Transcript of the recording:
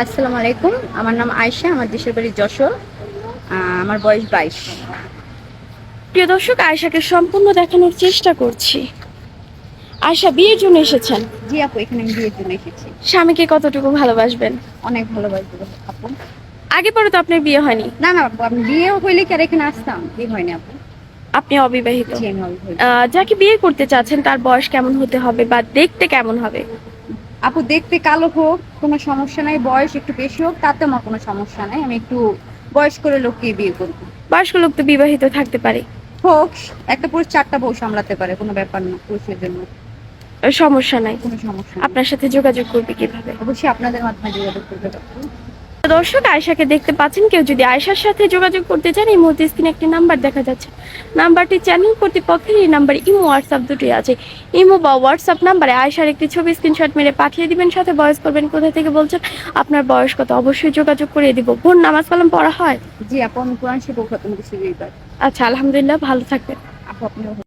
আসসালামু আলাইকুম। আমার নাম আয়েশা, আমার দেশের বাড়ি যশোর। আমার বয়স 22। প্রিয় দর্শক, আয়েশাকে সম্পূর্ণ দেখানোর চেষ্টা করছি। আয়েশা বিয়ের জন্য এসেছেন। জি আপু, এখানে আমি বিয়ের জন্য এসেছি। স্বামীকে কতটুকু ভালোবাসবেন? অনেক ভালোবাসবো আপু। আগে পরে তো আপনার বিয়ে হয়নি। না না আপু, আমি বিয়ে হইলে কি আর এখানে আসতাম? বিয়ে হয়নি আপু। আপনি অবিবাহিত। জি আমি অবিবাহিত। যাকে বিয়ে করতে চাচ্ছেন তার বয়স কেমন হতে হবে বা দেখতে কেমন হবে? আপু দেখতে কালো হোক, কোনো সমস্যা নাই। বয়স একটু বেশি হোক, তাতে আমার কোনো সমস্যা নাই। আমি একটু বয়স্ক লোককে বিয়ে করবো। বয়স্ক লোক তো বিবাহিত থাকতে পারে। হোক, একটা পুরুষ 4টা বউ সামলাতে পারে, কোনো ব্যাপার না। পুরুষের জন্য সমস্যা নাই। কোনো সমস্যা নেই। আপনার সাথে যোগাযোগ করবে কিভাবে? অবশ্যই আপনাদের মাধ্যমে যোগাযোগ করতে পারবো। দর্শক, আয়েশাকে দেখতে পাচ্ছেন। কেউ যদি আয়েশার সাথে যোগাযোগ করতে চান, এই মুহূর্তে স্ক্রিনে একটি নাম্বার দেখা যাচ্ছে। নাম্বারটি চ্যানেল কর্তৃপক্ষের। এই নাম্বারে ইমো হোয়াটসঅ্যাপ দুটোই আছে। ইমো বা হোয়াটসঅ্যাপ নাম্বারে আয়েশার একটি ছবি স্ক্রিনশট মেরে পাঠিয়ে দিবেন, সাথে বয়স করবেন, কোথা থেকে বলছেন, আপনার বয়স কত। অবশ্যই যোগাযোগ করে দিব। বোন, নামাজ কালাম পড়া হয়? জি আপু, আমি কোরআন শিখবো খতম করছি এইবার। আচ্ছা, আলহামদুলিল্লাহ, ভালো থাকবেন। আপু আপনিও